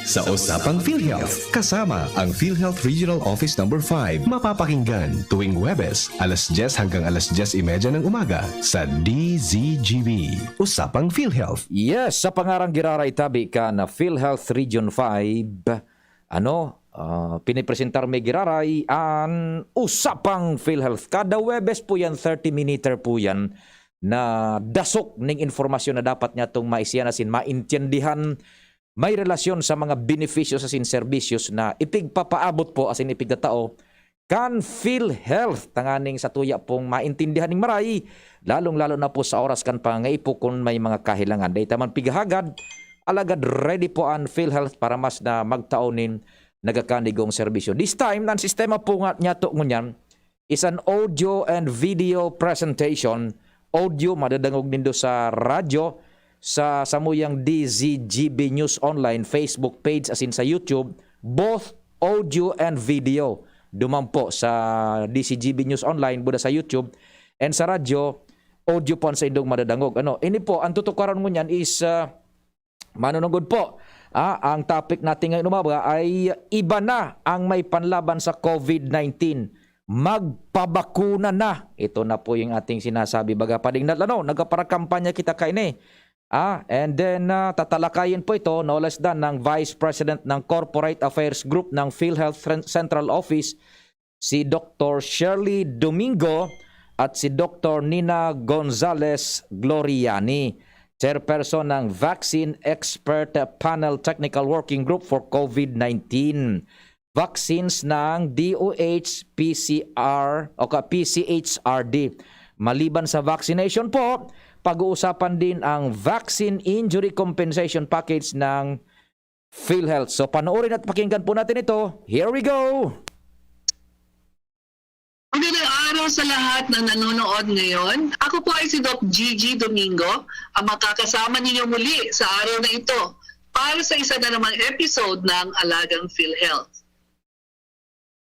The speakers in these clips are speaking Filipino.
Sa Usapang PhilHealth, kasama ang PhilHealth Regional Office No. 5, mapapakinggan tuwing Huwebes, alas 10 hanggang alas 10:30 ng umaga sa DZGB. Usapang PhilHealth. Yes, sa pangarang giraray tabi ka na PhilHealth Region 5, pinipresentar may giraray ang Usapang PhilHealth. Kada Huwebes po yan, 30-minute po yan, na dasok ng informasyon na dapat niya itong maisiyanasin, maintindihan, may relasyon sa mga benepisyo sa sinserbisyos na ipigpapaabot po asin ipigdatao kan PhilHealth tanganing sa tuya pong maintindihan ng maray, lalong-lalo na po sa oras kan pangaipo kung may mga kahilangan. Dahil taman pigahagad, alagad ready po ang PhilHealth para mas na magtaonin nagakanigong serbisyo. This time, ang sistema po nga niya to ngunyan is an audio and video presentation. Audio, madadangog nindo sa radyo, sa samuyang DZGB News Online Facebook page asin sa YouTube, both audio and video. Dumampo sa DZGB News Online, buda sa YouTube, and sa radyo, audio po sa indong madadangog. Ini po, ang tutukaran mo niyan is, manunugod po, ang topic natin ngayon umaga ay iba na ang may panlaban sa COVID-19. Magpabakuna na. Ito na po yung ating sinasabi. Baga pading nagkaparakampanya kita kaini. And then tatalakayin po ito no less than ng Vice President ng Corporate Affairs Group ng PhilHealth Central Office, si Dr. Shirley Domingo at si Dr. Nina Gonzalez Gloriani, Chairperson ng Vaccine Expert Panel Technical Working Group for COVID-19. Vaccines ng DOH, PCR o PCHRD. Maliban sa vaccination po, pag-uusapan din ang Vaccine Injury Compensation Package ng PhilHealth. So panoorin at pakinggan po natin ito. Here we go! Magandang araw sa lahat na nanonood ngayon. Ako po ay si Doc Gigi Domingo, ang makakasama ninyo muli sa araw na ito para sa isa na namang episode ng Alagang PhilHealth.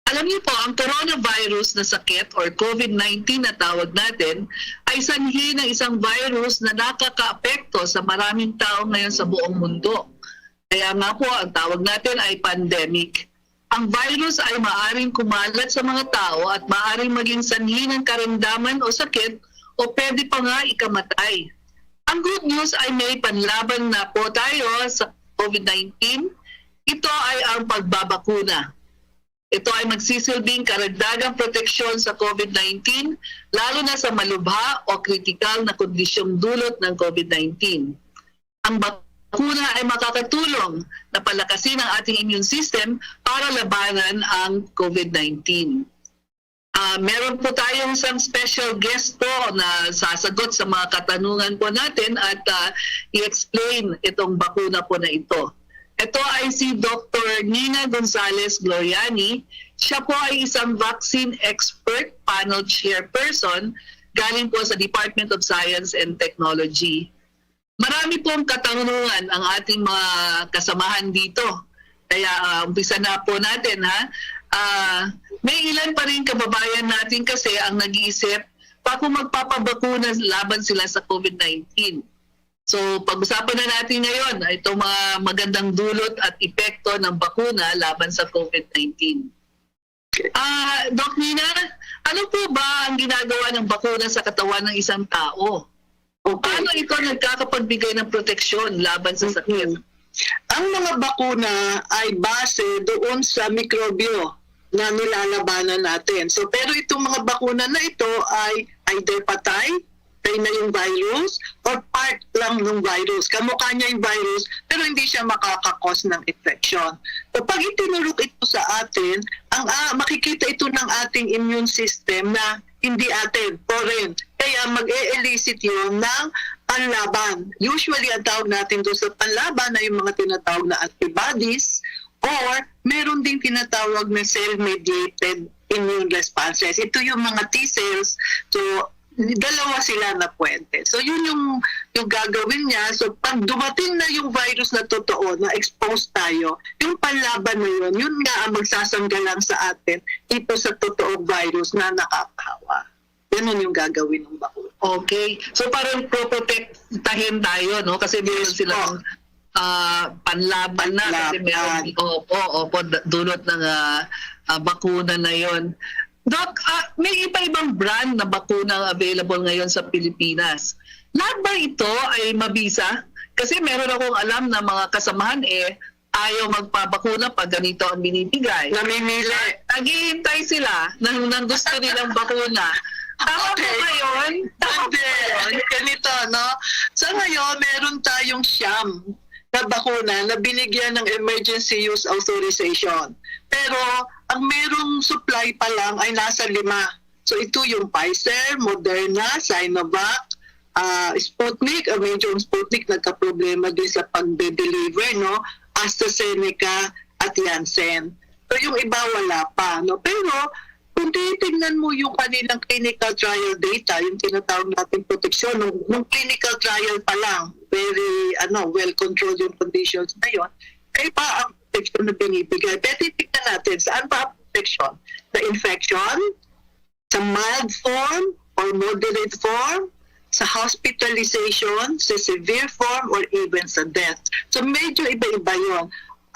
Alam niyo po, ang coronavirus na sakit or COVID-19 na tawag natin ay sanhi ng isang virus na nakakaapekto sa maraming tao ngayon sa buong mundo. Kaya nga po, ang tawag natin ay pandemic. Ang virus ay maaring kumalat sa mga tao at maaring maging sanhi ng karamdaman o sakit o pwede pa nga ikamatay. Ang good news ay may panlaban na po tayo sa COVID-19. Ito ay ang pagbabakuna. Ito ay magsisilbing karagdagang proteksyon sa COVID-19, lalo na sa malubha o kritikal na kondisyong dulot ng COVID-19. Ang bakuna ay makakatulong na palakasin ang ating immune system para labanan ang COVID-19. Meron po tayong isang special guest po na sasagot sa mga katanungan po natin at i-explain itong bakuna po na ito. Ito ay si Dr. Nina Gonzalez Gloriani. Siya po ay isang vaccine expert panel chairperson galing po sa Department of Science and Technology. Marami pong katanungan ang ating mga kasamahan dito. Kaya umpisa na po natin may ilan pa rin kababayan natin kasi ang nag-iisip pa kung magpapabakuna laban sila sa COVID-19. So pag-usapan na natin ngayon itong mga magandang dulot at epekto ng bakuna laban sa COVID-19. Doc Nina, ano po ba ang ginagawa ng bakuna sa katawan ng isang tao? O paano ito nagkakapagbigay ng proteksyon laban sa sakit? Ang mga bakuna ay base doon sa mikrobyo na nilalabanan natin. So pero itong mga bakuna na ito ay either patay na yung virus or part lang ng virus. Kamukha niya yung virus pero hindi siya makakakos ng infection. So pag itinurok ito sa atin, makikita ito ng ating immune system na hindi atin, foreign. Kaya mag-e-elicit yun ng panlaban. Usually ang tawag natin doon sa panlaban ay yung mga tinatawag na antibodies or meron ding tinatawag na cell-mediated immune responses. Ito yung mga T-cells. So dalawa sila na puwente. So yun yung gagawin niya. So pag dumating na yung virus na totoo, na exposed tayo, yung panlaban na yun nga ang magsasanggalang sa atin ito sa totoong virus na nakakahawa. Ganun yung gagawin ng bakuna. Okay. So parang pro-protectahin tayo, no? Kasi meron silang panlaban na kasi meron dulot ng bakuna na yon. Doc, may iba-ibang brand na bakuna available ngayon sa Pilipinas. Lahat ba ito ay mabisa? Kasi meron akong alam na mga kasamahan ayaw magpabakuna pag ganito ang binibigay. Namimili. Naghihintay sila ng gusto nilang bakuna. Tama po ba yun? Hindi. Ganito, no? Sa ngayon, meron tayong Siam na bakuna na binigyan ng emergency use authorization. Pero ang merong supply pa lang ay nasa 5. So ito yung Pfizer, Moderna, Sinovac, Sputnik, medyo yung Sputnik nagka-problema din sa pag-deliver, no? AstraZeneca at Janssen. So yung iba wala pa, no? Pero kung titignan mo yung kanilang clinical trial data, yung tinatawag natin proteksyon, nung clinical trial pa lang, very well-controlled yung conditions na yun, kaya pa ang proteksyon na binibigay. Pero titignan natin, saan pa ang proteksyon? The infection, sa mild form or moderate form, sa hospitalization, sa severe form, or even sa death. So medyo iba-iba yun.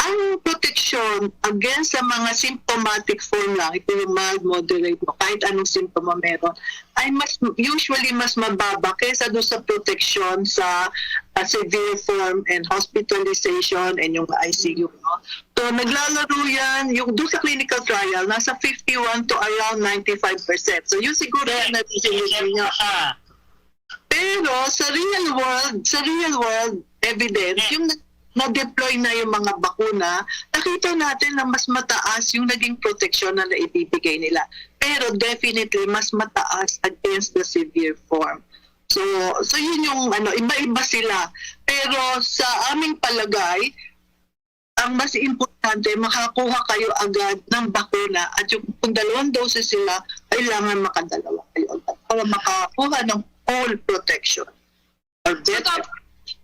Ang proteksyon against sa mga symptomatic form lang, ito yung mild, moderate, kahit anong simptoma meron, ay usually mas mababa kaysa doon sa proteksyon sa severe form and hospitalization and yung ICU. No? So naglalaro yan, yung doon sa clinical trial, nasa 51 to around 95%. So yun siguro yan natin niya. Pero sa real world evidence, yung na-deploy na yung mga bakuna, nakita natin na mas mataas yung naging proteksyon na naibibigay nila. Pero definitely, mas mataas against the severe form. So yun yung iba-iba sila. Pero sa aming palagay, ang mas importante, makakuha kayo agad ng bakuna at yung kung 2 doses sila, kailangan makadalawa kayo agad para makakuha ng full protection. Or better.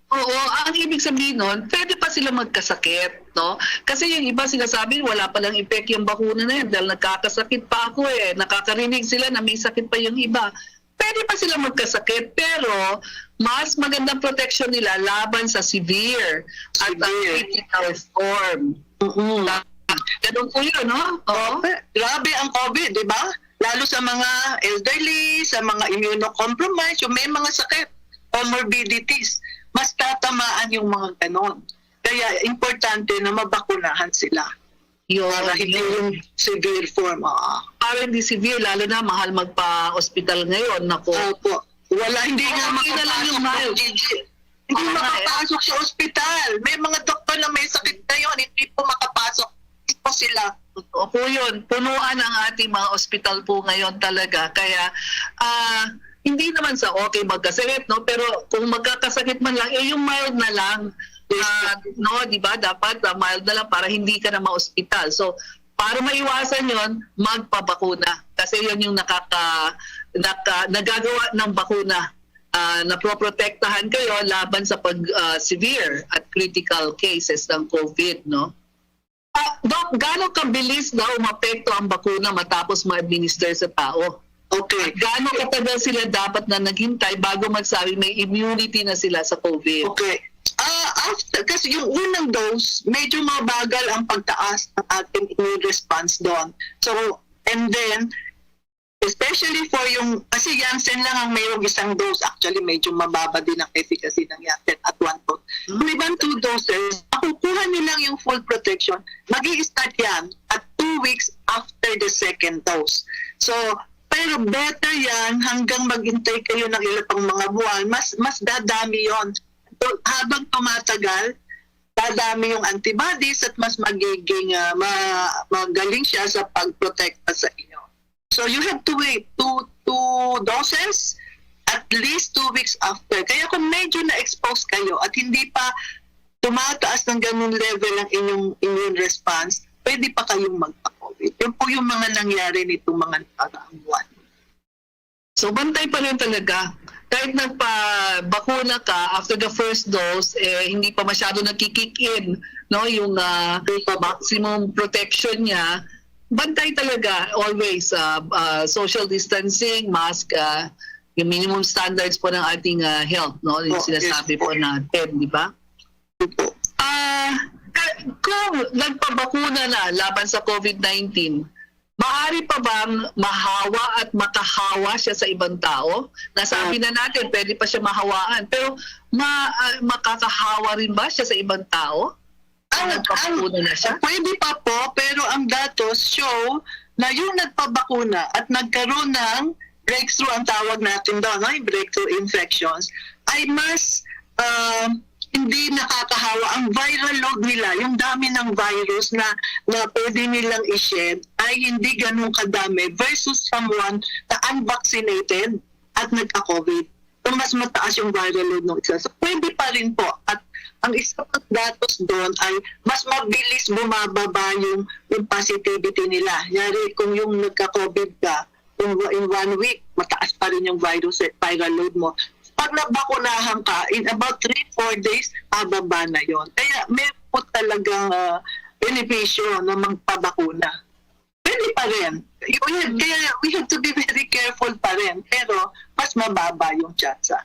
Oo, ang ibig sabihin nun, pwede pa sila magkasakit, no? Kasi yung iba sinasabi, wala palang effect yung bakuna na yan dahil nagkakasakit pa ako nakakarinig sila na may sakit pa yung iba. Pwede pa sila magkasakit, pero mas magandang protection nila laban sa severe at ang critical form. Ganun po yun, no? Oo. Grabe ang COVID, di ba? Lalo sa mga elderly, sa mga immunocompromised, yung may mga sakit, comorbidities, mas tatamaan yung mga ganon. Kaya importante na mabakunahan sila. Para hindi yung severe form. Para hindi severe, lalo na mahal magpa-hospital ngayon. Nako. Opo. Hindi nga yung mild. Hindi makapasok sa ospital. May mga doktor na may sakit ngayon, hindi po makapasok. Hindi po sila. Opo yun. Punuan ang ating mga ospital po ngayon talaga. Kaya, hindi naman sa okay magkasakit, no? Pero kung magkakasakit man lang, yung mild na lang. No, di ba? Dapat mild na lang para hindi ka na ma-hospital. So, para maiwasan yon, magpabakuna. Kasi yon yung nagagawa ng bakuna. Naproprotektahan kayo laban sa severe at critical cases ng COVID, no? Doc, gano'ng kabilis daw umapekto ang bakuna matapos ma-administer sa tao? Okay. Gaano katagal sila dapat na naghintay bago magsabi may immunity na sila sa COVID? Okay. Kasi yung unang dose, medyo mabagal ang pagtaas ng ating immune response doon. So, and then, especially for yung, kasi Janssen lang ang mayroong 1 dose. Actually, medyo mababa din ang efficacy ng Janssen at 1 dose. Kung ibang 2 doses, makukuha nilang yung full protection. Mag-i-start yan at 2 weeks after the 2nd dose. So, pero better yan hanggang maghintay kayo ng ilang pang mga buwan. Mas dadami yon. So, habang tumatagal, dadami yung antibodies at mas magiging magaling siya sa pag-protekta sa inyo. So you have to wait 2 doses at least 2 weeks after. Kaya kung medyo na-expose kayo at hindi pa tumataas ng ganun level ng inyong immune response, pwede pa kayong magpa-COVID. Yun po yung mga nangyari nitong mga nakaraang buwan. So bantay pa rin talaga. Kahit nagpa-bakuna ka, after the first dose, hindi pa masyado nagkikick in, no? Yung maximum protection niya, bantay talaga, always. Social distancing, mask, yung minimum standards po ng ating health, no? Yung sinasabi po natin, di ba? Kung nagpabakuna na laban sa COVID-19, maaari pa bang mahawa at makahawa siya sa ibang tao? Nasabi na natin, pwede pa siya mahawaan. Pero makakahawa rin ba siya sa ibang tao? Nagpabakuna na siya? Pwede pa po, pero ang datos show na yung nagpabakuna at nagkaroon ng breakthrough, ang tawag natin doon, no? Yung breakthrough infections, ay mas hindi nakakahawa. Ang viral load nila, yung dami ng virus na pwede nilang i-shed, ay hindi ganun kadami versus someone na unvaccinated at nagka-COVID. So, mas mataas yung viral load ng isa. So, pwede pa rin po. At ang isa pang datos doon ay mas mabilis bumababa yung positivity nila. Yari, kung yung nagka-COVID ka, in 1 week, mataas pa rin yung viral load mo. Pag nabakunahan ka, in about 3-4 days, bababa na yon. Kaya may po talagang benepisyo na magpabakuna. Pwede pa rin. Kaya we have to be very careful pa rin. Pero mas mababa yung tsansa.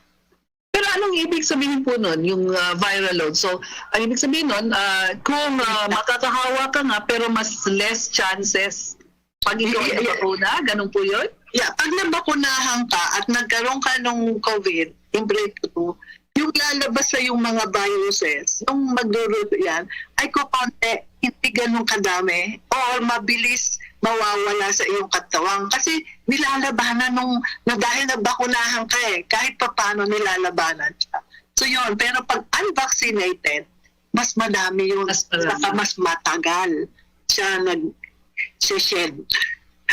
Pero anong ibig sabihin po nun, yung viral load? So, ang ibig sabihin nun, kung makakahawa ka nga, pero mas less chances pag ikaw ay bakuna, ganun po yun? Yeah, pag nabakunahan ka at nagkaroon ka ng COVID, yung breakthrough, yung lalabas sa yung mga viruses, yung magdurot yan, ay kukonti, hindi ganun kadami, or mabilis mawawala sa iyong katawan. Kasi nilalabanan na dahil nabakunahan ka kahit pa paano nilalabanan siya. So yun, pero pag unvaccinated, mas madami yun, saka mas matagal siya nag-shed.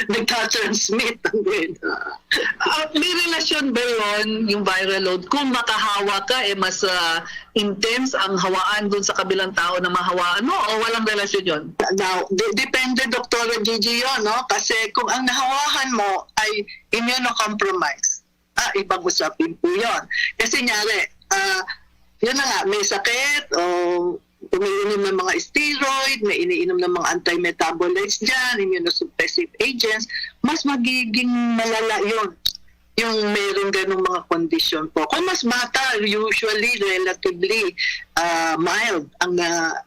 Nagtatransmit ang May relasyon ba yun, yung viral load? Kung makahawa ka, mas intense ang hawaan dun sa kabilang tao na mahawaan mo o walang relasyon yun? Now, depende, Dr. Gigi, yun, no? Kasi kung ang nahawahan mo ay immunocompromised, ibang usapin po yun. Kasi nyari, yun na nga, may sakit o umiinom ng mga steroid, may iniinom ng mga anti-metabolites dyan, immunosuppressive agents, mas magiging malala yun. Yung meron ganung mga condition po. Kung mas bata, usually relatively mild ang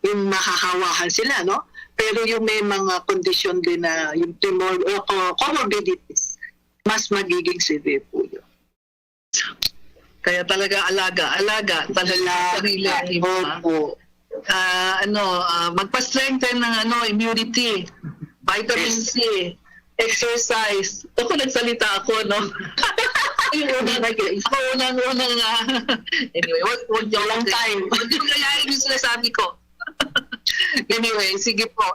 yung mahahawahan sila, no? Pero yung may mga condition din na yung tumor o comorbidities, mas magiging severe po yun. Kaya talaga alaga talaga sarili ang iba. Opo. Magpa-strengthen ng immunity, vitamin C, exercise. Ako nagsalita ako, no? Unang anyway, wag yung long time. Wag yung gayahin yung sinasabi ko. Anyway, sige po.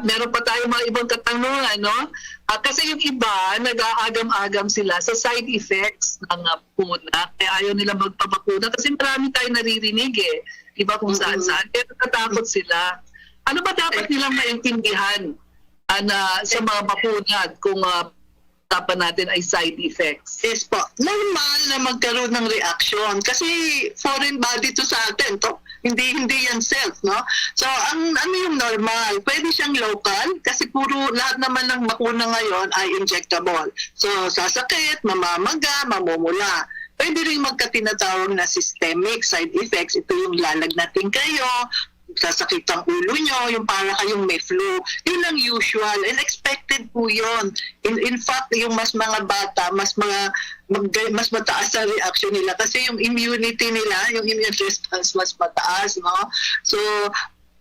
Meron pa tayo mga ibang katanungan, no? Kasi yung iba, nag-aagam-agam sila sa side effects ng puna. Kaya ayaw nila magpabakuna kasi marami tayong naririnig Iba kung saan-saan. Kaya natatakot sila. Ano ba dapat nilang maintindihan sa mga bakuna kung tapan natin ay side effects? Yes po. Normal na magkaroon ng reaction kasi foreign body to sa atin. Hindi yan self, no? So, ano yung normal? Pwede siyang local kasi puro lahat naman ng bakuna ngayon ay injectable. So, sasakit, mamamaga, mamumula. Pwede rin magkatinatawag na systemic side effects. Ito yung lalagnatin kayo, sasakit ang ulo nyo, yung para kayong may flu. Yun ang usual and expected po yun. In fact, yung mas mga bata, mas mataas ang reaction nila kasi yung immunity nila, yung immune response mas mataas, no? So,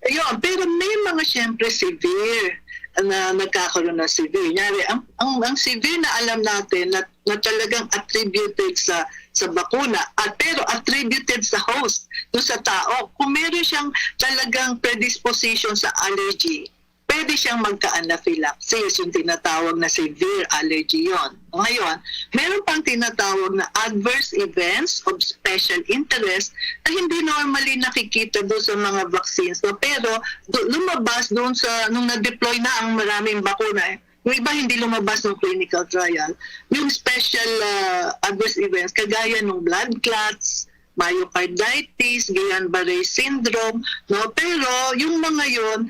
yun. Pero may mga syempre severe na nagkakaroon ng severe. Nyari, ang severe na alam natin na talagang attributed sa bakuna pero attributed sa host doon sa tao. Kung meron siyang talagang predisposition sa allergy, pwede siyang magka-anaphylaxis, yung tinatawag na severe allergy yon. Ngayon, meron pang tinatawag na adverse events of special interest na hindi normally nakikita doon sa mga vaccines. No? Pero lumabas doon nung na-deploy na ang maraming bakuna yung iba hindi lumabas ng clinical trial. Yung special adverse events, kagaya ng blood clots, myocarditis, Guillain-Barré syndrome, no? Pero yung mga yun,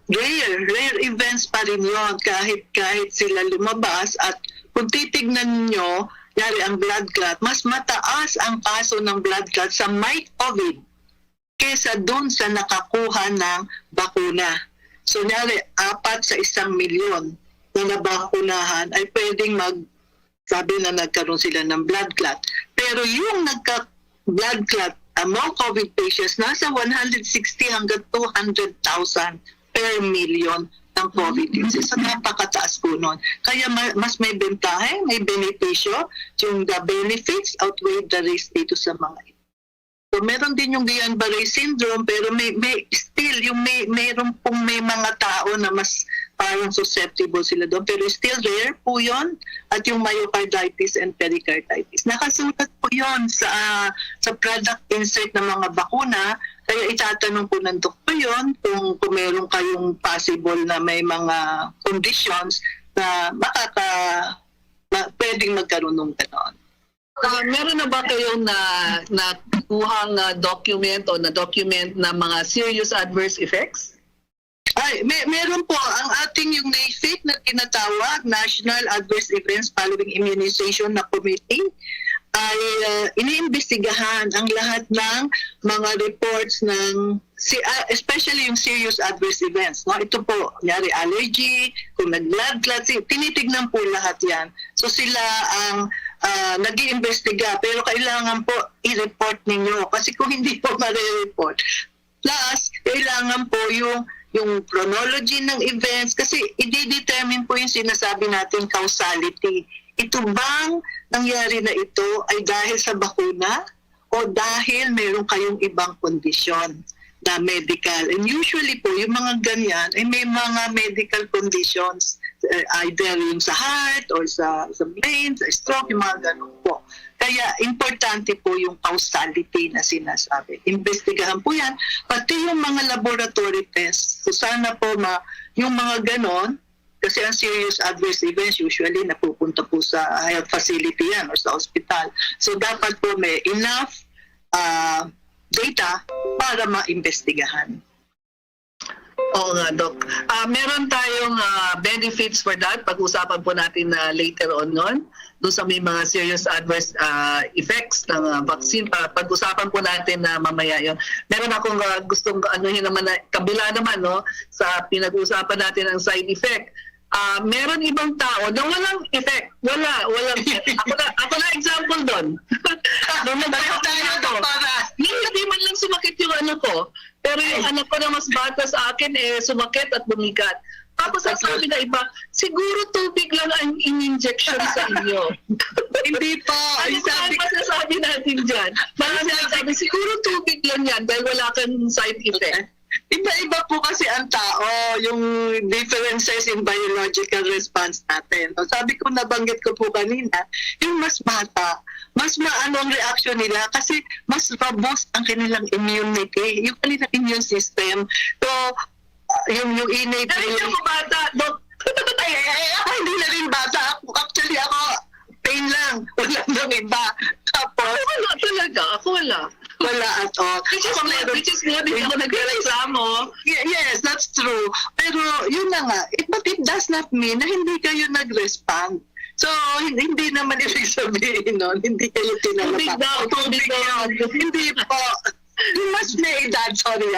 rare events pa rin yun kahit sila lumabas. At kung titignan nyo, yari ang blood clot, mas mataas ang kaso ng blood clot sa may COVID kesa dun sa nakakuha ng bakuna. So, nyari, 4 sa 1 milyon na nabakunahan ay pwedeng sabi na nagkaroon sila ng blood clot. Pero yung nagka-blood clot among COVID patients, nasa 160 hanggang 200,000 per million ng COVID cases. So, napakataas po nun. Kaya mas may bentahe, may benepisyo, yung the benefits outweigh the risk dito sa mga ito. So, meron din yung Guillain-Barré syndrome, pero may still, yung meron pong may mga tao na mas parang susceptible sila doon. Pero still rare po yun. At yung myocarditis and pericarditis. Nakasulat po yun sa product insert ng mga bakuna. Kaya itatanong po ng doktor yun kung meron kayong possible na may mga conditions na pwedeng magkaroon ng gano'n. Meron na ba kayong nakuhang document o na-document na mga serious adverse effects? Ay, meron po ang ating yung NAFIC na tinatawag, National Adverse Events Following Immunization na committee, ay iniimbestigahan ang lahat ng mga reports ng especially yung serious adverse events. No? Ito po, nyari allergy, kung nag-blood clot, tinitignan po lahat yan. So sila ang nag-iimbestiga, pero kailangan po i-report ninyo kasi kung hindi po ma-report. Plus, kailangan po yung chronology ng events kasi i-determine po yung sinasabi natin causality. Ito bang nangyari na ito ay dahil sa bakuna o dahil meron kayong ibang kondisyon na medical? And usually po, yung mga ganyan ay may mga medical conditions either yung sa heart or sa brain, sa stroke, yung mga ganun po. Kaya importante po yung causality na sinasabi. Investigahan po yan, pati yung mga laboratory tests. So sana po yung mga ganon, kasi ang serious adverse events usually napupunta po sa health facility yan or sa hospital. So dapat po may enough data para maimbestigahan. Oo nga, Doc. Meron tayong benefits for that. Pag-usapan po natin later on nun. Doon sa may mga serious adverse effects ng vaccine. Pag-usapan po natin mamaya yon. Meron akong gustong anuhin naman na kabila naman no, sa pinag-usapan natin ang side effect. Meron ibang tao na walang effect. Walang ako na example doon. Hindi man lang sumakit yung ano ko. Pero yung anak ko na mas bata sa akin sumakit at bumigat. Tapos sabi na iba, siguro tubig lang ang in-injection sa inyo. Hindi pa. Ano ba ang masasabi natin dyan? Marami sabi, siguro tubig lang yan dahil wala kang side effect. Iba-iba po kasi ang tao, yung differences in biological response natin. So, sabi ko, nabanggit ko po kanina, yung mas bata, mas maano ang reaction nila kasi mas robust ang kanilang immunity, yung kanilang immune system. So, yung innate... Hindi ako bata, Dok. Hindi na rin bata. Actually, ako, pain lang. Wala nang iba. Tapos... Wala talaga. Ako wala. Wala at all. Which is good. Hindi ako nagre-reklamo. Yes, that's true. Pero yun na nga, but it does not mean na hindi kayo nag-respond. So, hindi naman ibig sabihin nun, hindi kayo tinalapat. Tubig daw. Hindi po. You must may edad, sorry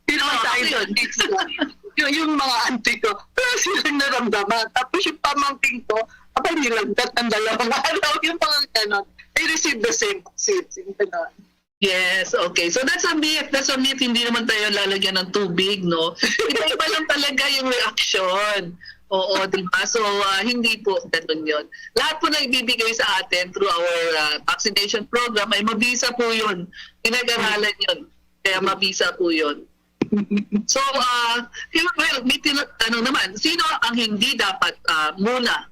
Hindi naman tayo yung mga auntie ko, pero silang naramdaman. Tapos yung pamangking ko, abay nilagdat ng 2 araw, yung mga ganon. They receive the same vaccines. Yes, okay. So that's a myth. Hindi naman tayo lalagyan ng tubig, no? Iba-iba lang talaga yung reaction. Oo, di ba? So, hindi po ganun yun. Lahat po na ibibigay sa atin through our vaccination program ay mabisa po yun. Pinag-aralan yun. Kaya mabisa po yun. So, naman, sino ang hindi dapat muna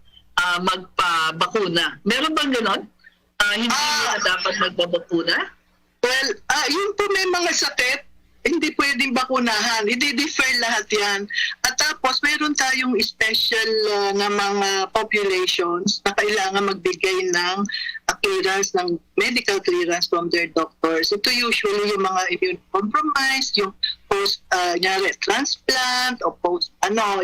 magpabakuna? Meron bang gano'n? Hindi muna dapat magbabakuna? Well, yun po may mga sakit, hindi pwedeng bakunahan. I-defer lahat yan. At tapos, mayroon tayong special na mga populations na kailangan magbigay ng clearance, ng medical clearance from their doctors. Ito usually yung mga immune compromised, yung post transplant o post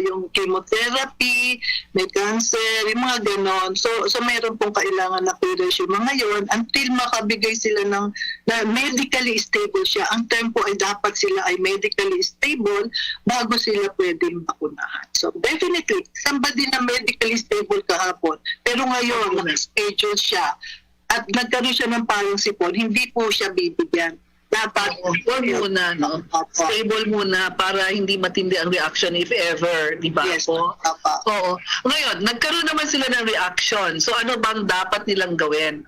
yung chemotherapy, may cancer, yung mga ganon. So meron pong kailangan na clearance yung mga yon until makabigay sila ng na medically stable siya. Ang term po ay dapat sila ay medically stable bago sila pwedeng bakunahan. So definitely, somebody na medically stable kahapon, pero ngayon naka-schedule siya at nagkaroon siya ng parang sipon, hindi po siya bibigyan. Dapat Huwag muna, no? Stable muna para hindi matindi ang reaction if ever, di ba Yes, po? Papa. Oo. Ngayon, nagkaroon naman sila ng reaction. So ano bang dapat nilang gawin?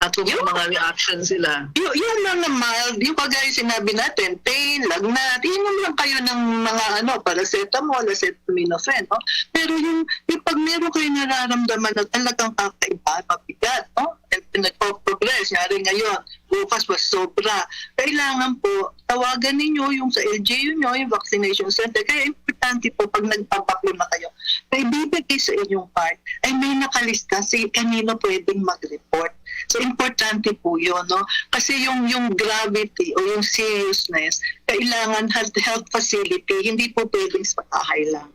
At kung may mga reaction sila? Yun lang na mild, yung kagaya sinabi natin, pain, lagnat, inom lang kayo ng mga paracetamol, acetaminophen, no? Pero yung pag meron kayo nararamdaman na talagang kakaiba, mabigat, no? And nagpo-progress, yari ngayon, bukas was sobra. Kailangan po, tawagan ninyo yung sa LGU nyo, yung vaccination center. Kaya importante po pag nagpapakuna kayo, na ibibigay sa inyong card, ay may nakalista kanino pwedeng mag-report. So, importante po yun, no? Kasi yung gravity o yung seriousness, kailangan health facility, hindi po pwedeng sa bahay lang.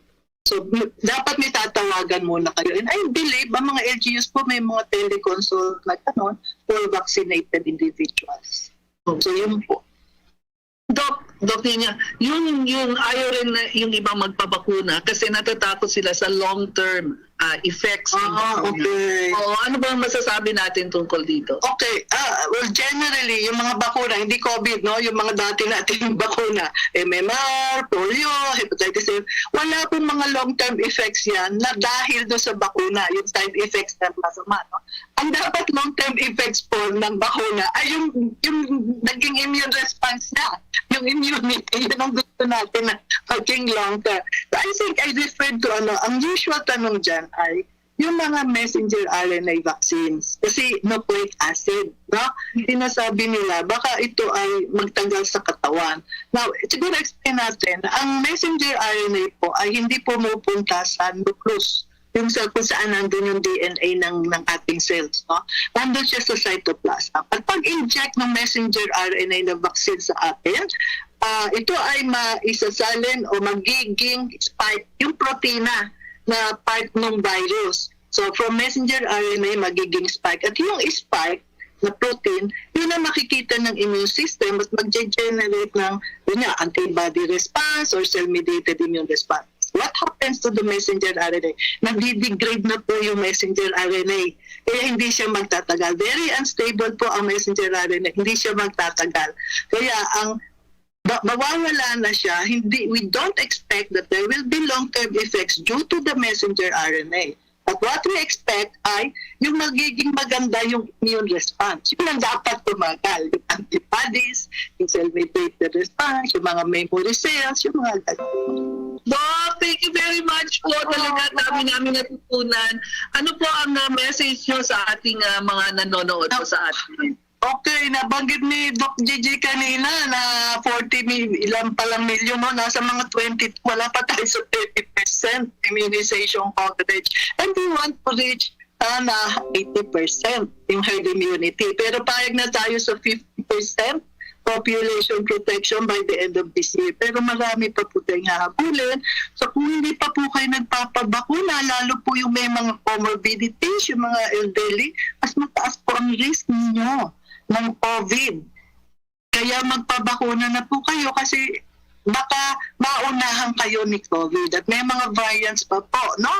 So, dapat may tatawagan muna kayo. And I believe, ang mga LGUs po may mga teleconsult na for vaccinated individuals. So, yun po. Doc Nina, yung ayaw rin na yung ibang magpabakuna kasi natatakot sila sa long-term effects. Okay. Oo, ano bang masasabi natin tungkol dito? Okay, well generally, yung mga bakuna, hindi COVID, no? Yung mga dati nating bakuna, MMR, polio, hepatitis A, wala pong mga long-term effects yan na dahil do sa bakuna, yung side effects na masama, no? Ang dapat long-term effects po ng bakuna ay yung naging immune response niya, yung immunity, yun ang gusto natin na maging long-term. So I think I referred to ang usual tanong dyan ay yung mga messenger RNA vaccines. Kasi nucleic acid, no? Sinasabi nila, baka ito ay magtagal sa katawan. Now, siguro explain natin, ang messenger RNA po ay hindi pumupunta sa nucleus, yung kung saan nandun yung DNA ng ating cells, no? Nandun siya sa cytoplasm. At pag-inject ng messenger RNA na vaccine sa atin, ito ay maisasalin o magiging spike yung protina na part ng virus. So from messenger RNA magiging spike. At yung spike na protein, yun ang makikita ng immune system at mag-generate ng antibody response or cell-mediated immune response. What happens to the messenger RNA? Nagdi-degrade na po yung messenger RNA. Kaya hindi siya magtatagal. Very unstable po ang messenger RNA. Hindi siya magtatagal. Kaya ang mawawala na siya, we don't expect that there will be long-term effects due to the messenger RNA. But what we expect ay yung magiging maganda yung immune response. Yung ang dapat tumagal. Yung antibodies, yung cell-mediated response, yung mga memory cells, yung mga ganun. Doc, thank you very much po. Talaga namin natutunan. Ano po ang message nyo sa ating mga nanonood po sa atin? Okay, nabanggit ni Doc Gigi kanina na 40 ilang palang milyon, no? Nasa mga 20, wala pa tayo sa 30% immunization coverage. And we want to reach na 80% yung herd immunity. Pero payag na tayo sa 50% population protection by the end of this year. Pero marami pa po tayong hahabulin. So kung hindi pa po kayo nagpapabakuna, lalo po yung may mga comorbidities, yung mga elderly, mas mataas po ang risk ninyo ng COVID. Kaya magpabakuna na po kayo kasi baka maunahan kayo ni COVID at may mga variants pa po, no?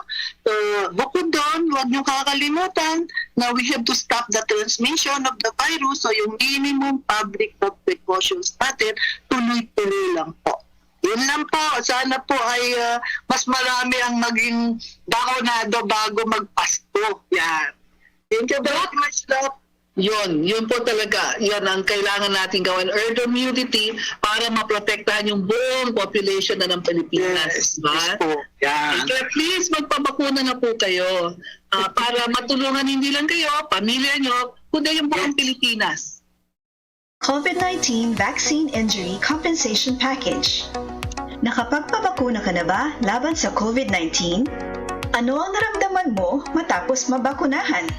So, bukod doon, huwag niyo kakalimutan na we have to stop the transmission of the virus. So, yung minimum public health precautions natin, tuloy-tuloy lang po. Yun lang po. Sana po ay mas marami ang maging bakunado bago magpasko. Yan. Thank you very much, Doc. Yun po talaga. Yan ang kailangan natin gawin. Herd immunity para maprotektahan yung buong population na ng Pilipinas. Yes, Diba? yes po. Yan. Kaya please, magpabakuna na po kayo para matulungan hindi lang kayo, pamilya nyo, kundi yung buong Pilipinas. COVID-19 Vaccine Injury Compensation Package. Nakapagpabakuna ka na ba laban sa COVID-19? Ano ang naramdaman mo matapos mabakunahan?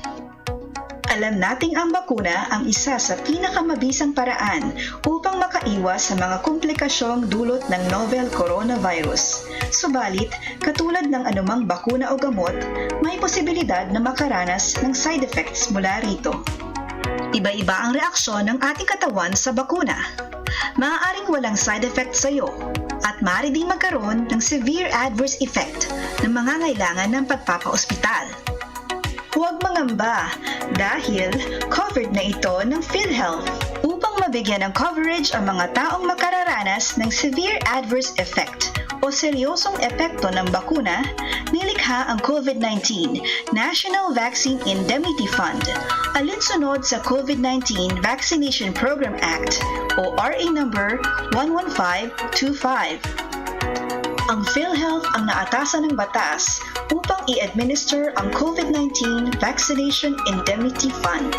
Alam nating ang bakuna ang isa sa pinakamabisang paraan upang makaiwas sa mga komplikasyong dulot ng novel coronavirus. Subalit, katulad ng anumang bakuna o gamot, may posibilidad na makaranas ng side effects mula rito. Iba-iba ang reaksyon ng ating katawan sa bakuna. Maaaring walang side effect sa iyo at maaari ding magkaroon ng severe adverse effect na mangangailangan ng pagpapaospital. Huwag mangamba dahil covered na ito ng PhilHealth. Upang mabigyan ng coverage ang mga taong makararanas ng severe adverse effect o seryosong epekto ng bakuna, nilikha ang COVID-19 National Vaccine Indemnity Fund, alinsunod sa COVID-19 Vaccination Program Act o RA number 11525. Ang PhilHealth ang naatasan ng batas upang i-administer ang COVID-19 Vaccination Indemnity Fund.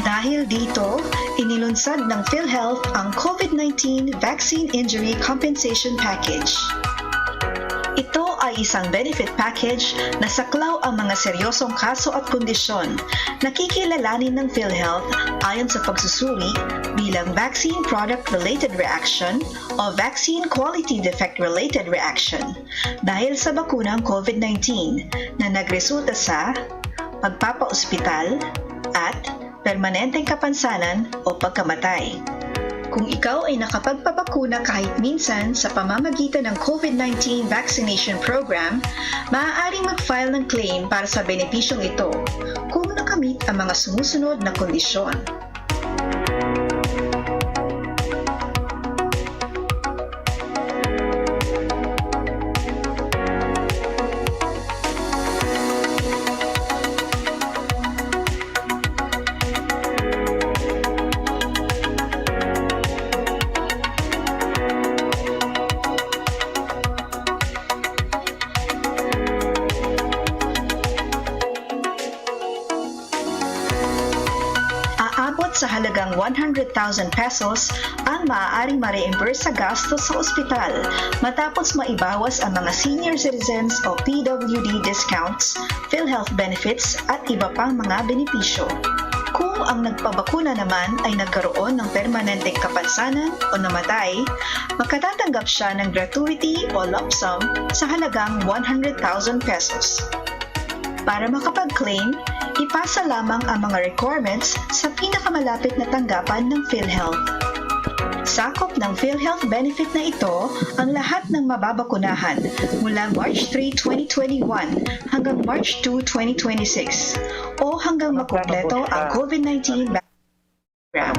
Dahil dito, inilunsad ng PhilHealth ang COVID-19 Vaccine Injury Compensation Package. Ito ay isang benefit package na saklaw ang mga seryosong kaso at kondisyon na kikilalanin ng PhilHealth ayon sa pagsusuri bilang Vaccine Product-Related Reaction o Vaccine Quality Defect-Related Reaction dahil sa bakunang COVID-19 na nagresulta sa pagpapaospital at permanenteng kapansanan o pagkamatay. Kung ikaw ay nakapagpapakuna kahit minsan sa pamamagitan ng COVID-19 vaccination program, maaaring mag-file ng claim para sa benepisyong ito kung nakamit ang mga sumusunod na kondisyon. Aabot sa halagang 100,000 pesos ang maaaring ma-reimburse sa gastos sa ospital matapos maibawas ang mga senior citizens o PWD discounts, PhilHealth benefits at iba pang mga benepisyo. Kung ang nagpabakuna naman ay nagkaroon ng permanenteng kapansanan o namatay, makatatanggap siya ng gratuity o lump sum sa halagang 100,000 pesos. Para makapag-claim, ipasa lamang ang mga requirements sa pinakamalapit na tanggapan ng PhilHealth. Sakop ng PhilHealth benefit na ito ang lahat ng mababakunahan mula March 3, 2021 hanggang March 2, 2026 o hanggang makumpleto ang COVID-19 program.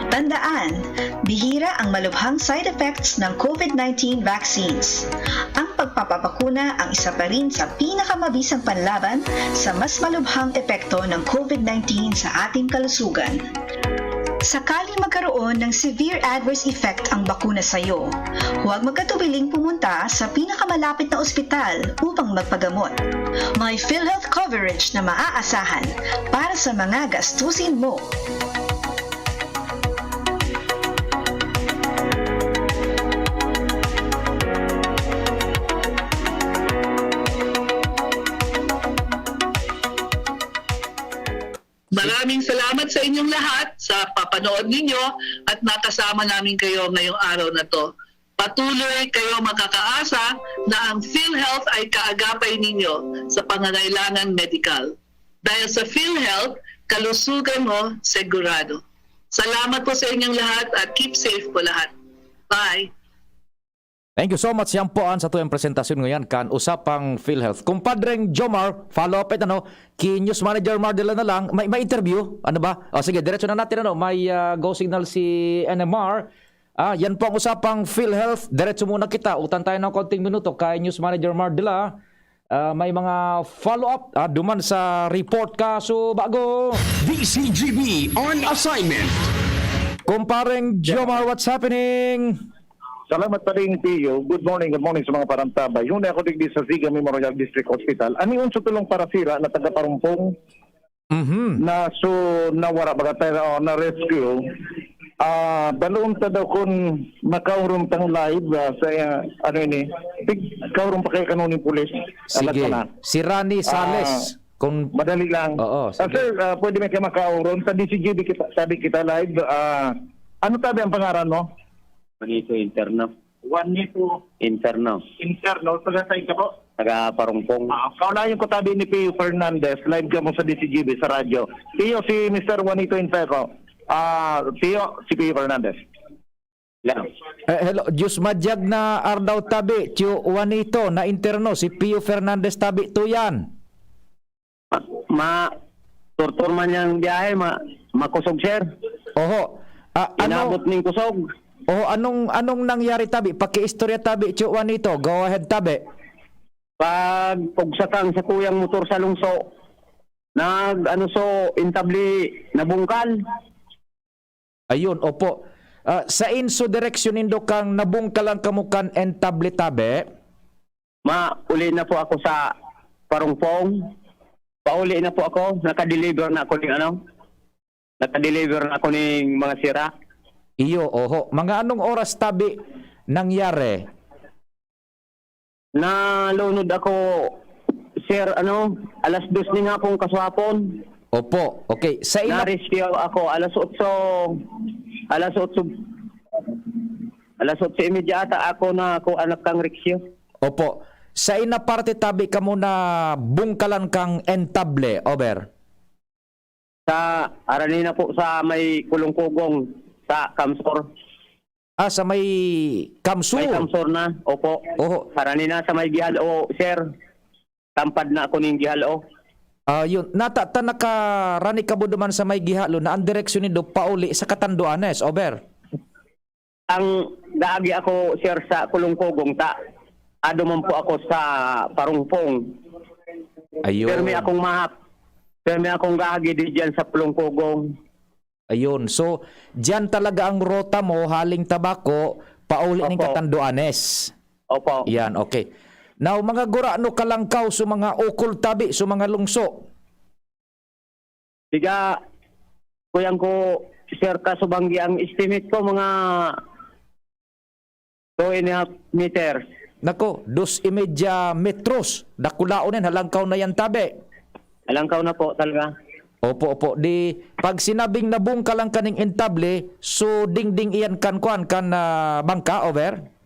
Tandaan, bihira ang malubhang side effects ng COVID-19 vaccines. Ang pagpapabakuna ang isa pa rin sa pinakamabisang panlaban sa mas malubhang epekto ng COVID-19 sa ating kalusugan. Sakali magkaroon ng severe adverse effect ang bakuna sa iyo, huwag magkatubiling pumunta sa pinakamalapit na ospital upang magpagamot. May PhilHealth coverage na maaasahan para sa mga gastusin mo. Maraming salamat sa inyong lahat sa papanood ninyo at nakasama namin kayo ngayong araw na to. Patuloy kayo makakaasa na ang PhilHealth ay kaagapay ninyo sa pangangailangan medikal. Dahil sa PhilHealth, kalusugan mo segurado. Salamat po sa inyong lahat at keep safe po lahat. Bye! Thank you so much. Yan po sa tuyang presentasyon ngayon kan usapang PhilHealth. Kumpadreng Jomar, follow up kay News Manager Mardela na lang. May interview, ano ba? O sige, diretso na natin may go signal si NMR. Yan po ang usapang PhilHealth. Diretso muna kita. Utan tayo ng konting minuto kay News Manager Mardela. May mga follow up duman sa report kaso bago. DCGB on assignment. Kumpareng Jomar, what's happening? Salamat pa rin, Pio. Good morning sa mga parantabay. Yun ako digdi sa Siga Memorial District Hospital. Ani unso tulong para sira na taga-parumpong na so nawara baga tayo na rescue. Dalawang ta daw kung makaurum tang live sa kaurum pa kay kanuning pulis. Sige. Si Rani Sales. Kung Madali lang. Oo, sige. Sir, pwede may kamakauron. Sa DCGB kita, sabi kita live. Ano tabi ang pangaran mo? Manito interno. Juanito Interno. Interno. Taga-side ka po? Taga Parungpong. Kaunahin ko tabi ni Pio Fernandez. Live ka mo sa DCGB sa radyo. Pio, si Mr. Juanito Interno. Pio, si Pio Fernandez. Lang. hello, Diyos madyag na ardaw tabi, Tio Juanito na interno, si Pio Fernandez tabi to yan. Turtur man yung biyahe, makusog sir. Oho. Inabot ning kusog. Anong nangyari tabi? Paki-istorya tabi, Tio Juanito. Go ahead tabi. Pag pugsatang sa kuyang motor sa lungso, intabli nabungkal. Ayun, opo. Sa inso direksyon nindo kang nabungkalang kamukan and tabi. Uli na po ako sa Parungpong. Pauli na po ako. Nakadeliver na ako ng mga sira. Iyo, oho. Mga anong oras tabi nangyari? Nalunod ako, sir, alas 2 ni nga pong kaswapon. Opo. Okay. Sa ina Na-rescue ako alas 8:30 ata ako anak kang riksyo. Opo. Sa ina parte tabi ka muna bungkalan kang entable. Over. Sa aralina po sa may kulong-kugong sa Kamsor. Sa may Kamsur. May Kamsor na, opo. Oho. Aralina sa may Gihalo, sir. Tampad na ako ng Gihalo. Yun. Natata nakarani ka duman sa may gihalo na ang direksyon nindo pauli sa Katanduanes. Over. Ang daagi ako, sir, sa kulong-kugong ado man po ako sa Parungpong. Ayun. Permi akong gahagi di dyan sa kulong-kugong. Ayun. So, diyan talaga ang rota mo haling tabako pauli ng Opo. Katanduanes. Opo. Yan, okay. Now, mga gurano kalangkaw sa mga ukol tabi, sa mga lungso. Tiga, kuyang ko, sir, kasubanggi ang estimate ko mga 2.5 meters. Nako, 2.5 metros. Dakulaunin, halangkaw na yan tabi. Alangkaw na po talaga. Opo. Di, pag sinabing nabungkalang kaning entable, so ding-ding iyan kan bangka, over?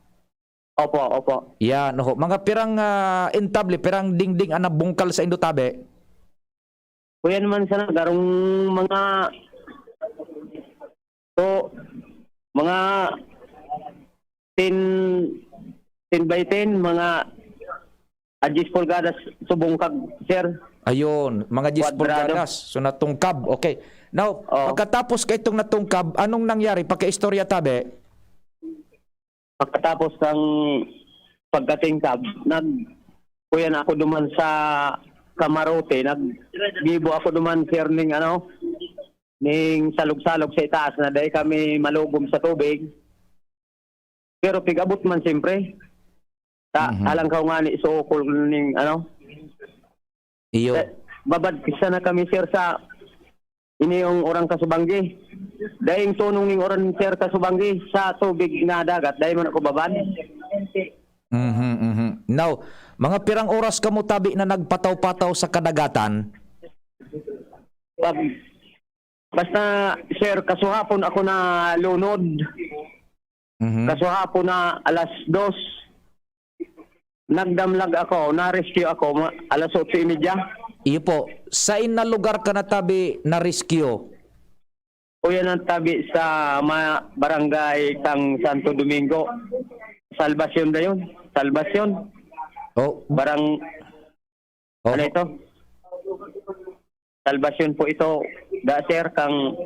Opo. Yan, ho. Mga pirang entable, pirang ding-ding ang nabungkal sa indotabe. Kuya naman sana, garong mga 10 by 10, mga 10 pulgadas subungkag, sir. Ayun, mga 10 Kwadrado. pulgadas. So natungkab. Okay. Now, Oo. pagkatapos ka itong natungkab, anong nangyari? Pagka-istorya tabe? Pagkatapos ng pagkatingkab, kuya na ako duman sa Kamarote, naggibo ako duman, sir, ning salog-salog sa itaas na dahil kami malugom sa tubig. Pero pigabot man siyempre. Alangkaw nga ni Sokol ning Iyo. babad kisa na kami, sir, sa iniyong orang Kasubanggi. Dahil tunong ning orang, sir, Kasubanggi sa tubig na dagat. Dahil man ako babad. Now, mga pirang oras ka mo tabi na nagpataw-pataw sa kadagatan? Basta, sir, kasuhapon ako na lunod. Kasuhapon na alas 2. Nagdamlag ako, na-rescue ako, alas 8:30. Iyo po. Sa ina lugar ka na tabi na rescue? Kuya ng tabi sa barangay kang Santo Domingo. Salvacion na yun. Salvacion. Oh. Ano ito? Salvacion po ito. Sir, kang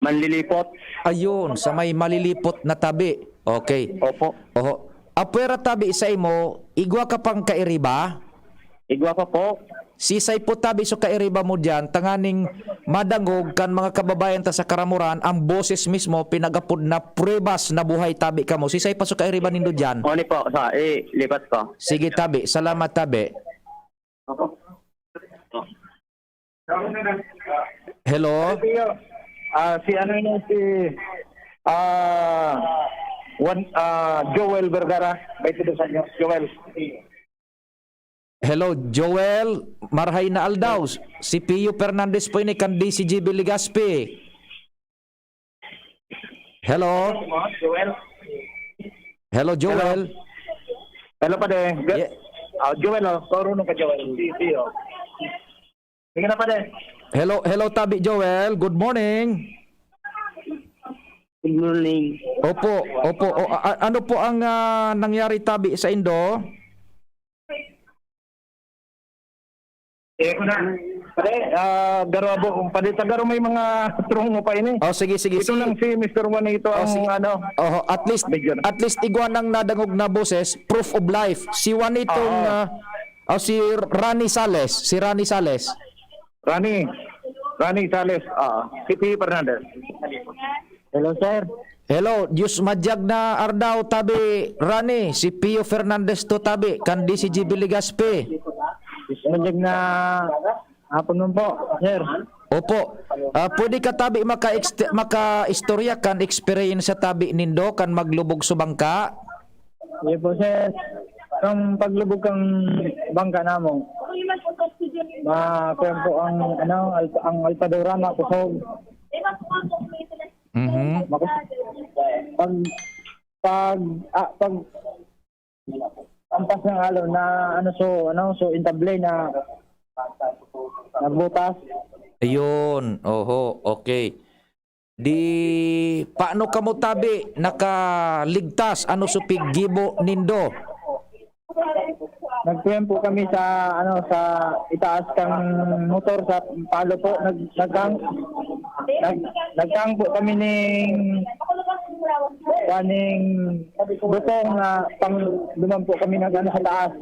manlilipot. Ayun, sa may malilipot na tabi. Okay. Opo. Oho. Apwera tabi sa imo, igwa ka pang kairiba? Igwa pa po. Sisay po tabi so kairiba mo dyan, tanganing madangog kan mga kababayan ta sa Karamuran, ang boses mismo pinagapod na pruebas na buhay tabi ka mo. Sisay pa so kairiba nindo dyan. Oni po, lipat ko. Sige tabi, salamat tabi. Opo. Hello? Joel Vergara, 22 años. Joel. Hello, Joel. Marhay na aldaw. Si Pio Fernandez po ini kan DCGB Legazpi. Hello. Hello, Joel. Hello pa de. Yeah. Joel, Torunong ka Joel. Si oh. Sige na pa de. Hello, Tabi Joel. Good morning. Good morning. Opo. Ano po ang nangyari, Tabi, sa Indo? Ko na. Pare, garabo, pare tagaro may mga strong mo pa ini. Oh, sige. Ito lang si Mr. Juan ito ang sige. ano. Oh, at least iguan ng nadangog na boses, proof of life. Si Juan itong si Rani Sales, Rani Sales, si P. Fernandez. Hello, sir. Hello, Diyos madyag na ardaw, Tabi Rani, si Pio Fernandez to, Tabi, kan DCGB Legazpi. Ismanyag na hapon nun po, sir. Opo. Pwede ka, Tabi, maka-istorya kan experience sa Tabi nindo kan maglubog sa bangka? Sige po, sir. Kung paglubog kang bangka namo, makuha po ang Alpadorama kusog. Mhm. Pag ampas ng halo na so intable na nagbutas. Ayun. Oho, okay. Di paano ka mo, Tabi nakaligtas supig gibo nindo? Nagpuyan po kami sa itaas kang motor sa palo po. Nagkang po kami kaning butong na pang duman po kami sa taas.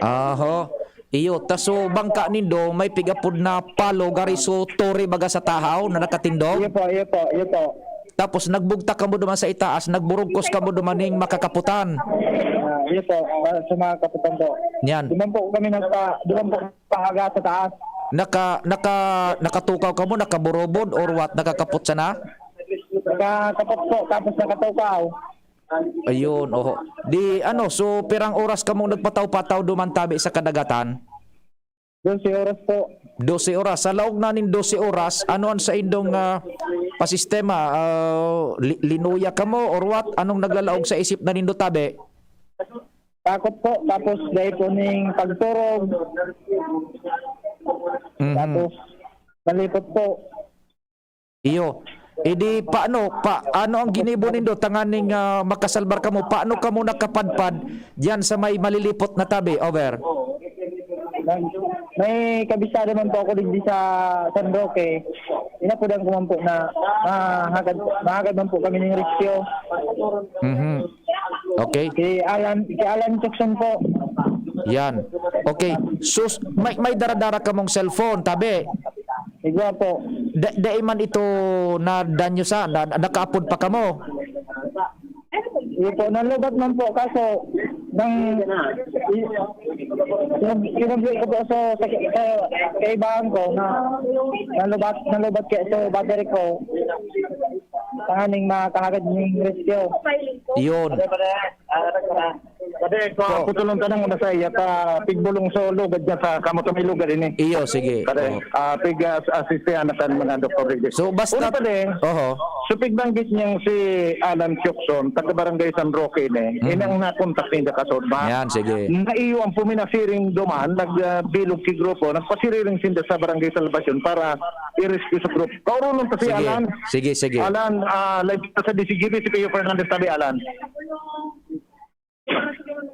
Aho. Iyo, taso bangka nindo may pigapod na palo gariso tori baga sa tahaw na nakatindog. Iyo po. Tapos nagbugta ka mo duman sa itaas, nagburugkos ka mo duman ning makakaputan. Iyo po, sa mga kapitan po. Yan. Duman po kami duman po pangaga sa taas. Nakatukaw ka mo, nakaburobod or what? Nakakapot sa na? Nakakapot po, tapos nakatukaw. Ayun, oho. Di so pirang oras ka mong nagpataw-pataw duman, Tabi, sa kadagatan? 12 oras po. 12 oras. Sa laog na nin 12 oras, ano ang sa indong pasistema? Linuya ka mo or what? Anong naglalaog sa isip na nindo, Tabi? Takot po, tapos dahil po ning pagturog. Tapos nalipot po. Iyo. Edi ano ang ginibo nindo tanganing makasalbar ka mo? Paano ka mo nakapadpad diyan sa may malilipot na, Tabi? Over. May kabisado man po ako din sa San Roque. Inapudan ko man po na mahagad man po kami ng rescue. Mhm. Okay. Si Alan Jackson po. Yan. Okay. Sus, may dara-dara ka mong cellphone, Tabi. Igwa po. Dai man ito na danyo sa nakaapod pa ka mo. Iyo po, nalubat man po kaso kinabli ko po sa kaibahan ko na nalubat kaya sa battery ko. Tanganing makahagad ng rescue. Yun. Kade ko putulong tanong mo na sa iya ka pigbulong so lugad niya sa kamot may lugar ini. Iyo, sige. Kade pig assistant na mga doktor dito. So basta Una pa din. Oho. So pigbanggit niyang si Alan Jackson, taga Barangay San Roque ni. Inang nakontak ni kasod ba? Yan, sige. Naiyo ang puminasiring duman, nagbilog ki grupo, nagpasiriring sinda sa Barangay Salvacion para i-rescue sa group. Kaurunong pa si Sige. Alan. Sige. Alan, live sa DCGB si Pio Fernandez, Tabi Alan.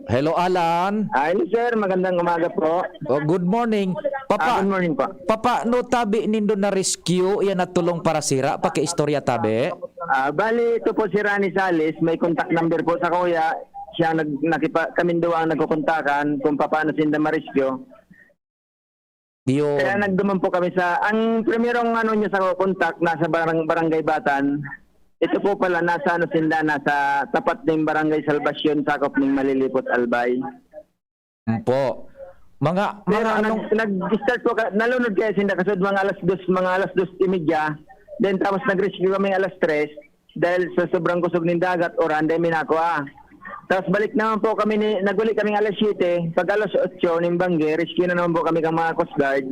Hello, Alan. Hi, sir. Magandang umaga po. Good morning. Papa, Good morning po. Papa, no, Tabi nindo na rescue yan at tulong para sira pakiistorya, Tabi. Bali, ito po si Rani Sales. May contact number po sa kuya. Siya kami daw ang nagkukontakan kung paano sinda ma-rescue. Yun. Kaya nagduman po kami ang primerong niya sa contact nasa Barangay Batan. Ito po pala nasa nasa tapat ng Barangay Salvacion, sakop ng Malilipot, Albay. Po. Mga Pero anong nag-start po, nalunod kayo sinda kasod mga alas 2:30. Then tapos nag-rescue kami alas 3 dahil sa sobrang kusog ng dagat oran dahil minakuha. Tapos balik naman po kami, nagbalik kami alas 7. Pag alas 8, nimbangge, rescue na naman po kami ng mga Coast Guard.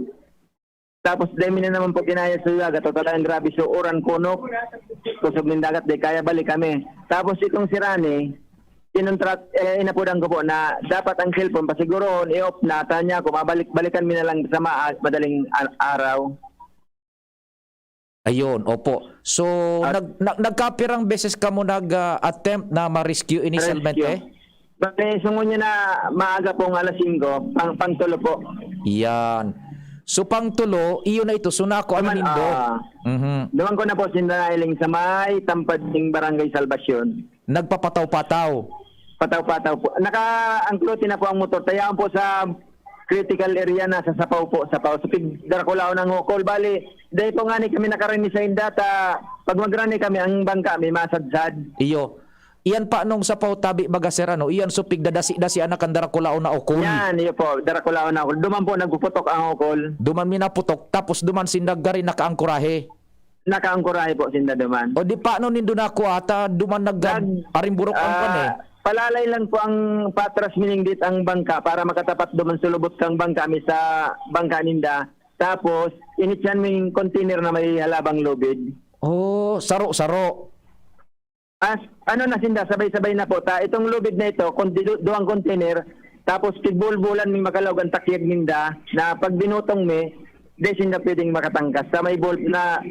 Tapos dahil na naman po kinaya sa dagat, o talagang grabe, so uran punok, kusog ng dagat, di kaya balik kami. Tapos itong si Rani, inapudan ko po na dapat ang cellphone, pasiguroon, i-off na, tanya ko, balikan mi na lang sa madaling araw. Ayun, opo. So, nagkapirang beses ka mo nag-attempt na ma-rescue initialmente? Bale, sungon niya na maaga pong alas 5, pangtulo po. Yan. So, pangtulo, iyon na ito. Sunako, ano nindo? Duman ko na po sinailing sa may tampad ng Barangay Salvacion. Nagpapataw-pataw. Pataw-pataw po. Naka-angklote na po ang motor. Tayaan po sa critical area na sa Sapaw po. Sapaw. So, Darakulao ng Hukol. Bali, dahil po nga ni kami nakarinig sa data. Pag magrani kami, ang bangka may masadsad. Iyo. Iyan pa nung Sapaw tabi bagasirano. Iyan supig dadasi-dasi anak ang Darakulao na Ukol. Yan, iyo po. Darakulao na Hukol. Duman po nagpuputok ang Hukol. Duman minaputok. Tapos duman sindagari nakaangkurahe. Nakaangkurahe po sinda duman. O di pa nun nindo nako ata duman arimburok ang pan eh. Palalay lang po ang patras miningdit ang bangka para makatapat duman sulubot kang bangka mi sa bangka ninda. Tapos inityan ming container na may halabang lubid. Oh, saro-saro. Ano na sinda, sabay-sabay na po. Itong lubid na ito, duwang container, tapos tigbulbulan ming makalawag ang takyag ninda na pag binutong mi, di sinda pwedeng makatangkas. Sa may bolt na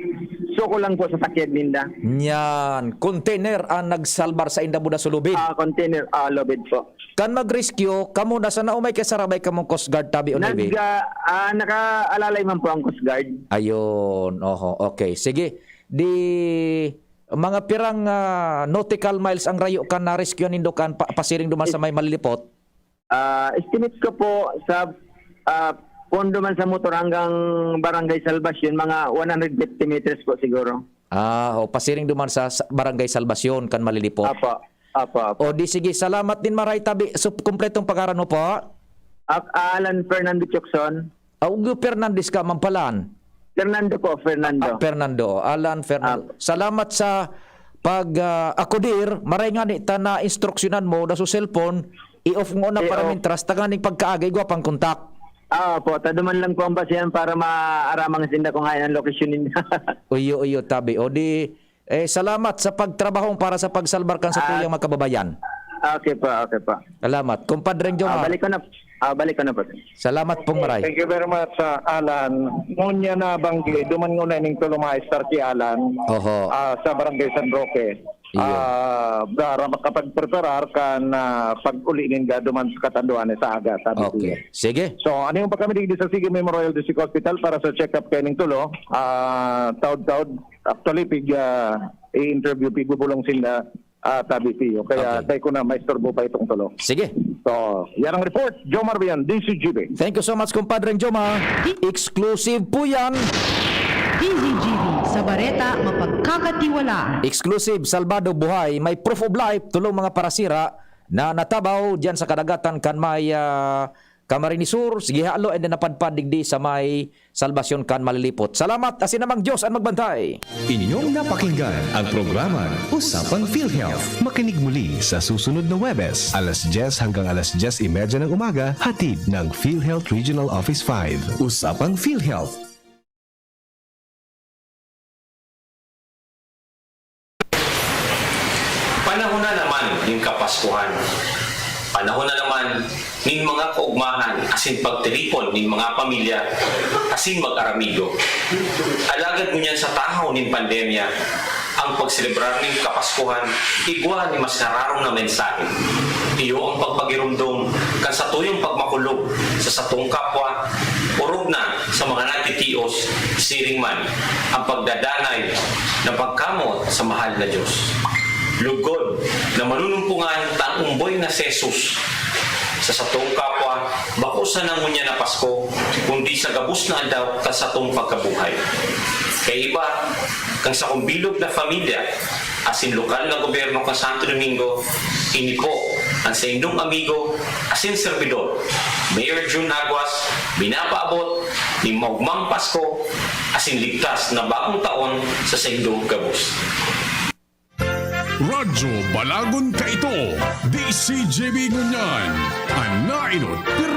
suko lang po sa takyag ninda. Yan. Container ang nagsalbar sa inda buda sulubid. Container, lubid po. Kan mag-rescue, kamo na sana umay kay sarabay kamong Coast Guard tabi o Navy? Nakaalalay man po ang Coast Guard. Ayun. Oho, okay. Sige. Mga pirang nautical miles ang rayo kan na rescue nindo kan pasiring duman sa may malilipot? Estimate ko po sa pondo man sa motor hanggang Barangay Salvacion, mga 150 meters po siguro. Pasiring duman sa Barangay Salvacion kan malilipot. Apo. O di sige, salamat din maray tabi. So, kumpletong pangalan mo po? Alan Fernando Chokson. Ugo Fernandez ka, mampalan? Fernando po, Fernando. Fernando, Alan Fernando. Salamat sa pag-akodir. Maray nga ni na instruksyonan mo na sa cellphone, i-off mo na para mintras, taganing pagkaagay ko pang kontak. Po, taduman lang po ang basihan para maaramang sinda kung ngayon ang location ninyo. Uyo, tabi. O di, salamat sa pagtrabahong para sa pagsalbar kan sa tuyang mga kababayan. Okay po. Salamat. Kumpadreng Joma. Balik ko na po. Salamat pong maray. Thank you very much, Alan. Ngunya na banggi, duman nga na ning tulong maestar si Alan Oho. sa Barangay San Roque. Para makapag-preparar ka na pag-ulinin ka duman sa katanduan sa aga. Okay. Sige. So, ano yung pagkami digdi sa Sige Memorial District Hospital para sa check-up kaning tulo? Taud-taud, actually, i-interview, pigubulong sila tabi piyo. Kaya tayo ko na maistorbo pa itong tulo. Sige. So, yan ang report. Joe Marbian, DCGB. Thank you so much, kumpadreng Joma. Exclusive po yan. DZGB sa Bareta mapagkakatiwala. Exclusive, salbado buhay. May proof of life, tulong mga parasira na natabaw dyan sa kadagatan kan may Camarines Sur, sige halo, and then napadpad digdi sa may Salvasyon kan malilipot. Salamat, asin namang Diyos ang magbantay. Inyong napakinggan ang programa Usapang PhilHealth. Makinig muli sa susunod na Webes, alas 10 hanggang alas 10:30 ng umaga, hatid ng PhilHealth Regional Office 5. Usapang PhilHealth. Panahon na naman yung Kapaskuhan. Panahon na naman ning mga kaugmahan asin pagtelefon ning mga pamilya asin mag-aramigo. Alagad mo niyan sa tahaw ning pandemya ang pagselebrar ning Kapaskuhan igwa ni mas nararong na mensahe. Iyo ang pagpagirumdum kan sa tuyong pagmakulog sa satong kapwa urog na sa mga natitios siring man ang pagdadanay na pagkamot sa mahal na Diyos. Lugod na manunumpungan tang umboy na si Jesus sa satong kapwa, bako sa nangunya na Pasko, kundi sa gabus na daw ka sa atong pagkabuhay. Kay iba, kang sa kumbilog na pamilya, asin lokal na gobyerno kang Santo Domingo, ini po ang sa inyong amigo, asin servidor, Mayor June Aguas, binapaabot ni Maugmang Pasko, asin ligtas na bagong taon sa inyong gabus. Radyo Balagon Kaito, DCGB Ngunyan, Anainot